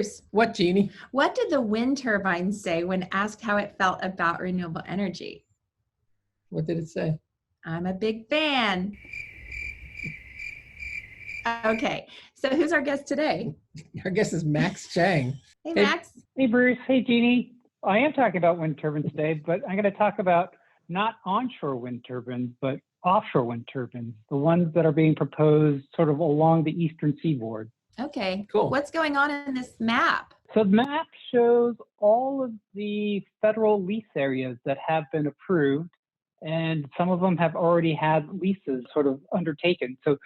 Bruce. What, Jeannie? What did the wind turbine say when asked how it felt about renewable energy? What did it say? I'm a big fan. Okay, so who's our guest today? Our guest is Max Chang. Hey, Max. Hey, Bruce. Hey, Jeannie. I am talking about wind turbines today, but I'm going to talk about not onshore wind turbines, but offshore wind turbines, the ones that are being proposed sort of along the eastern seaboard. Okay, Cool. What's going on in this map? So the map shows all of the federal lease areas that have been approved, and some of them have already had leases sort of undertaken. So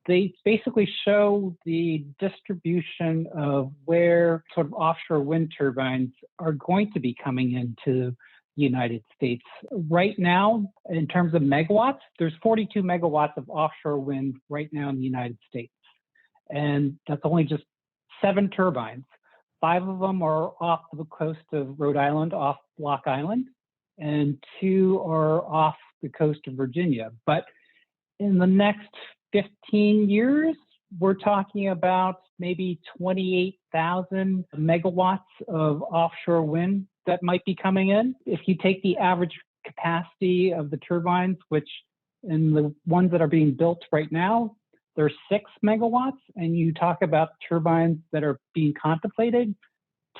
they basically show the distribution of where sort of offshore wind turbines are going to be coming into the United States. Right now, in terms of megawatts, there's 42 megawatts of offshore wind right now in the United States. And that's only just 7 turbines. 5 of them are off the coast of Rhode Island, off Block Island, and 2 are off the coast of Virginia. But in the next 15 years, we're talking about maybe 28,000 megawatts of offshore wind that might be coming in. If you take the average capacity of the turbines, which in the ones that are being built right now, they're 6 megawatts, and you talk about turbines that are being contemplated,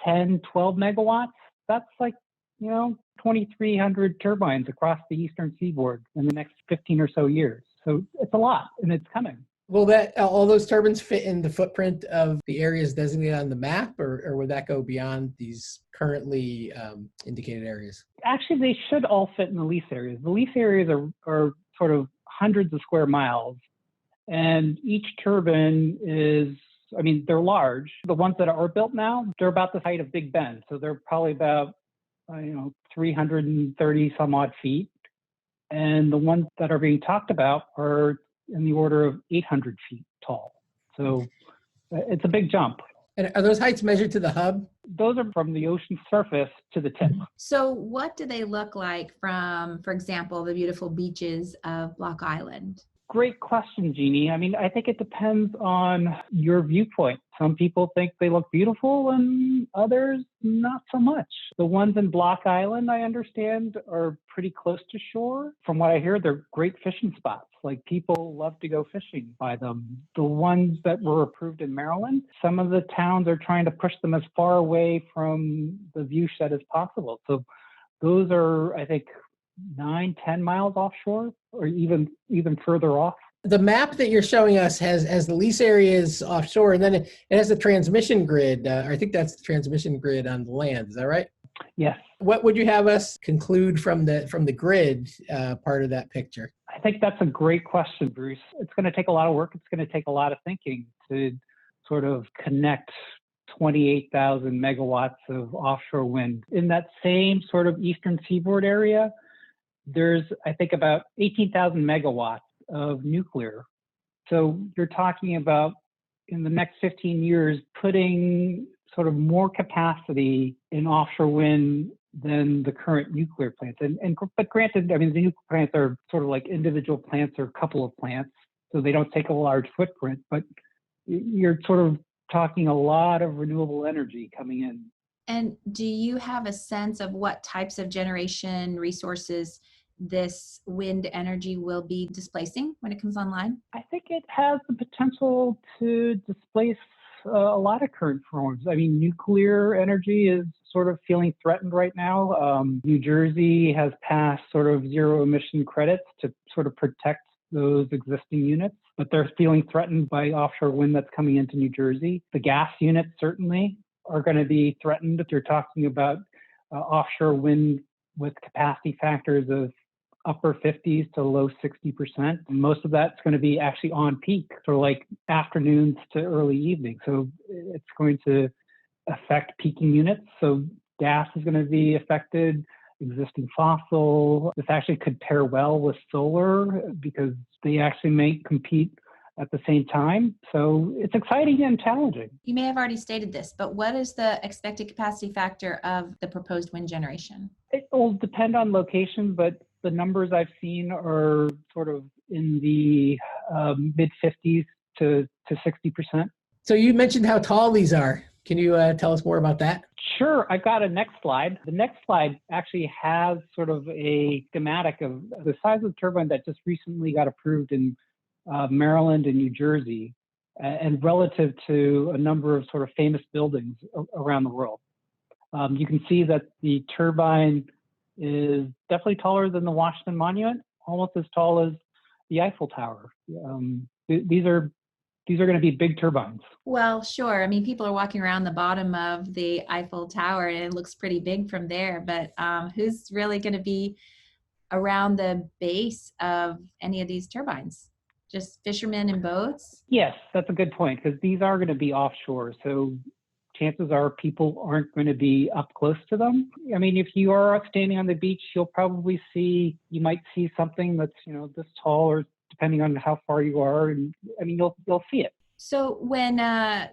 10, 12 megawatts, that's like, 2,300 turbines across the eastern seaboard in the next 15 or so years. So it's a lot, and it's coming. Will all those turbines fit in the footprint of the areas designated on the map, or would that go beyond these currently indicated areas? Actually, they should all fit in the lease areas. The lease areas are sort of hundreds of square miles, and each turbine is, they're large. The ones that are built now, they're about the height of Big Ben. So they're probably about, 330 some odd feet. And the ones that are being talked about are in the order of 800 feet tall. So it's a big jump. And are those heights measured to the hub? Those are from the ocean surface to the tip. So what do they look like from, for example, the beautiful beaches of Block Island? Great question, Jeannie. I think it depends on your viewpoint. Some people think they look beautiful and others not so much. The ones in Block Island, I understand, are pretty close to shore. From what I hear, they're great fishing spots. Like, people love to go fishing by them. The ones that were approved in Maryland, some of the towns are trying to push them as far away from the view shed as possible. So those are, I think, 9, 10 miles offshore, or even further off. The map that you're showing us has the lease areas offshore, and then it has the transmission grid. I think that's the transmission grid on the land. Is that right? Yes. What would you have us conclude from the grid part of that picture? I think that's a great question, Bruce. It's going to take a lot of work. It's going to take a lot of thinking to sort of connect 28,000 megawatts of offshore wind. In that same sort of eastern seaboard area, there's, I think, about 18,000 megawatts of nuclear. So you're talking about, in the next 15 years, putting sort of more capacity in offshore wind than the current nuclear plants. But granted, the nuclear plants are sort of like individual plants or a couple of plants, so they don't take a large footprint, but you're sort of talking a lot of renewable energy coming in. And do you have a sense of what types of generation resources this wind energy will be displacing when it comes online? I think it has the potential to displace a lot of current forms. Nuclear energy is sort of feeling threatened right now. New Jersey has passed sort of zero emission credits to sort of protect those existing units, but they're feeling threatened by offshore wind that's coming into New Jersey. The gas units certainly are going to be threatened if you're talking about offshore wind with capacity factors of upper 50s to low 60%. Most of that's going to be actually on peak, sort of like afternoons to early evening. So it's going to affect peaking units. So gas is going to be affected, existing fossil. This actually could pair well with solar because they actually may compete at the same time. So it's exciting and challenging. You may have already stated this, but what is the expected capacity factor of the proposed wind generation? It will depend on location, but the numbers I've seen are sort of in the mid 50s to 60%. So you mentioned how tall these are. Can you tell us more about that? Sure, I've got a next slide. The next slide actually has sort of a schematic of the size of the turbine that just recently got approved in Maryland and New Jersey, and relative to a number of sort of famous buildings around the world. You can see that the turbine is definitely taller than the Washington Monument, almost as tall as the Eiffel Tower. These are going to be big turbines. Well, sure. I mean, people are walking around the bottom of the Eiffel Tower and it looks pretty big from there, but who's really going to be around the base of any of these turbines? Just fishermen and boats? Yes, that's a good point, because these are going to be offshore. So chances are people aren't going to be up close to them. I mean, if you are standing on the beach, you might see something that's, this tall, or depending on how far you are. And I mean, you'll see it. So when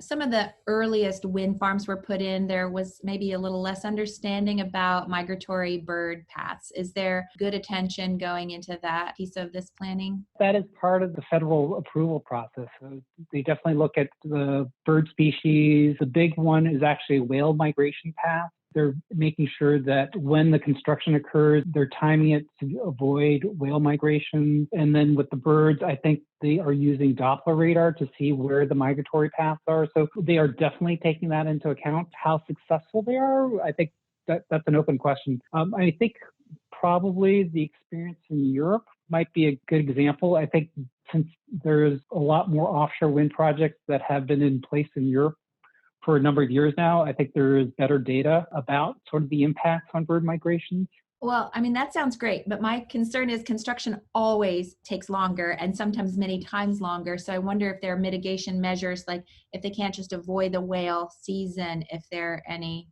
some of the earliest wind farms were put in, there was maybe a little less understanding about migratory bird paths. Is there good attention going into that piece of this planning? That is part of the federal approval process. So they definitely look at the bird species. The big one is actually whale migration path. They're making sure that when the construction occurs, they're timing it to avoid whale migration. And then with the birds, I think they are using Doppler radar to see where the migratory paths are. So they are definitely taking that into account. How successful they are, I think that's an open question. I think probably the experience in Europe might be a good example. I think since there's a lot more offshore wind projects that have been in place in Europe for a number of years now, I think there is better data about sort of the impacts on bird migrations. Well, I mean, that sounds great, but my concern is construction always takes longer and sometimes many times longer. So I wonder if there are mitigation measures, like if they can't just avoid the whale season, if there are any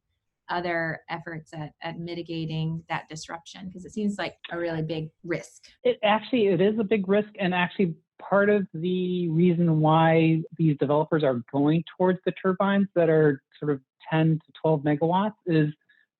other efforts at mitigating that disruption, because it seems like a really big risk. It is a big risk, and actually part of the reason why these developers are going towards the turbines that are sort of 10 to 12 megawatts is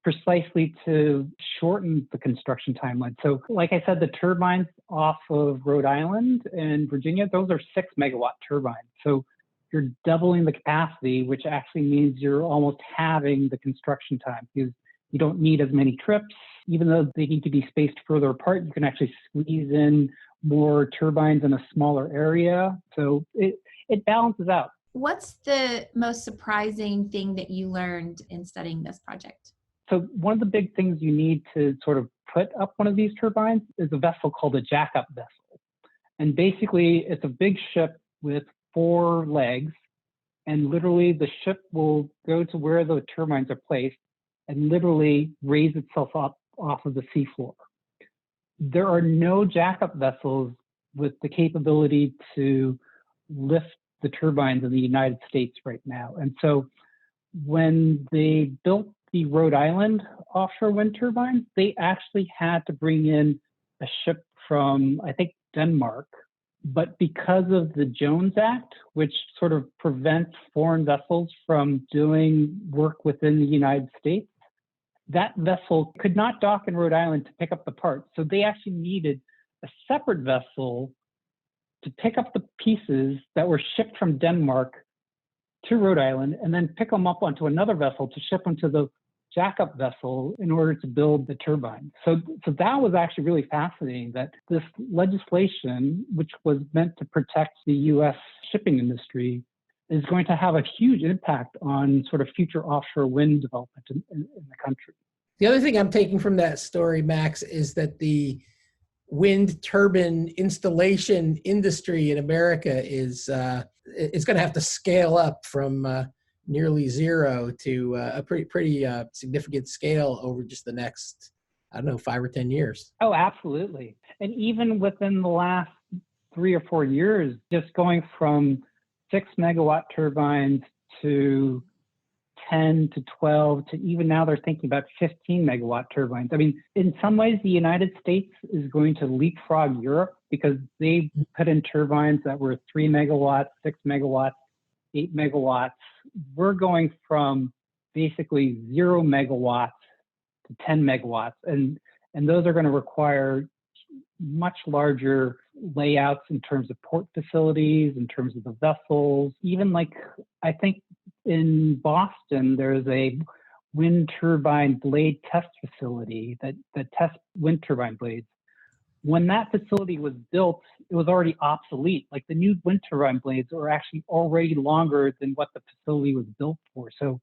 precisely to shorten the construction timeline. So like I said, the turbines off of Rhode Island and Virginia, those are 6 megawatt turbines. So you're doubling the capacity, which actually means you're almost halving the construction time, because you don't need as many trips. Even though they need to be spaced further apart, you can actually squeeze in more turbines in a smaller area. So it balances out. What's the most surprising thing that you learned in studying this project? So one of the big things you need to sort of put up one of these turbines is a vessel called a jack-up vessel. And basically, it's a big ship with 4 legs, and literally the ship will go to where the turbines are placed and literally raise itself up off of the seafloor. There are no jack-up vessels with the capability to lift the turbines in the United States right now. And so when they built the Rhode Island offshore wind turbines, they actually had to bring in a ship from, I think, Denmark. But because of the Jones Act, which sort of prevents foreign vessels from doing work within the United States, that vessel could not dock in Rhode Island to pick up the parts. So they actually needed a separate vessel to pick up the pieces that were shipped from Denmark to Rhode Island and then pick them up onto another vessel to ship them to the jack-up vessel in order to build the turbine. So that was actually really fascinating, that this legislation, which was meant to protect the U.S. shipping industry, is going to have a huge impact on sort of future offshore wind development in the country. The other thing I'm taking from that story, Max, is that the wind turbine installation industry in America is going to have to scale up from nearly zero to a pretty significant scale over just the next, 5 or 10 years. Oh, absolutely. And even within the last 3 or 4 years, just going from 6 megawatt turbines to 10 to 12 to even now they're thinking about 15 megawatt turbines. I mean, in some ways, the United States is going to leapfrog Europe because they put in turbines that were 3 megawatts, 6 megawatts, 8 megawatts. We're going from basically 0 megawatts to 10 megawatts. And those are going to require much larger layouts in terms of port facilities, in terms of the vessels, even I think in Boston, there's a wind turbine blade test facility that tests wind turbine blades. When that facility was built, it was already obsolete. Like the new wind turbine blades are actually already longer than what the facility was built for. So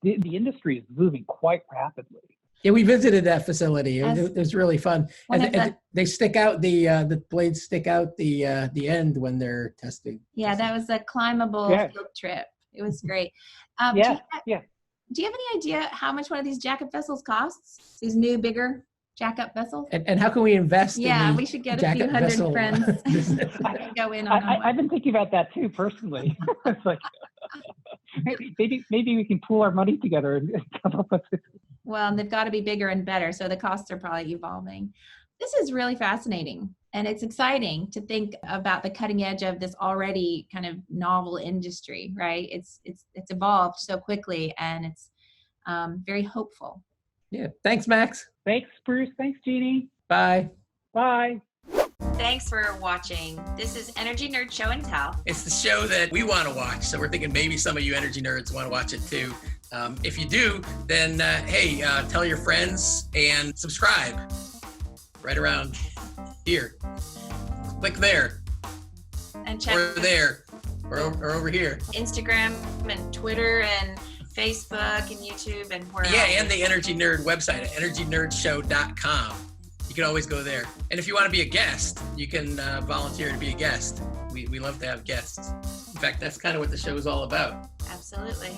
the industry is moving quite rapidly. Yeah, we visited that facility. It was really fun. And they stick out, the blades stick out the end when they're testing. Yeah, that was a climbable field trip. It was great. Do you have any idea how much one of these jack-up vessels costs? These new, bigger jack-up vessels? And how can we invest in we should get a few hundred friends. Go in on I've been thinking about that too, personally. It's like, maybe we can pool our money together and come up with it. Well, and they've got to be bigger and better, so the costs are probably evolving. This is really fascinating, and it's exciting to think about the cutting edge of this already kind of novel industry, right? It's evolved so quickly, and it's very hopeful. Yeah. Thanks, Max. Thanks, Bruce. Thanks, Jeannie. Bye. Bye. Thanks for watching. This is Energy Nerd Show and Tell. It's the show that we want to watch, so we're thinking maybe some of you energy nerds want to watch it too. If you do, then tell your friends and subscribe right around here. Click there. And check or there or over here. Instagram and Twitter and Facebook and YouTube and where else? And the Energy Nerd website at energynerdshow.com. You can always go there. And if you want to be a guest, you can volunteer to be a guest. We love to have guests. In fact, that's kind of what the show is all about. Absolutely.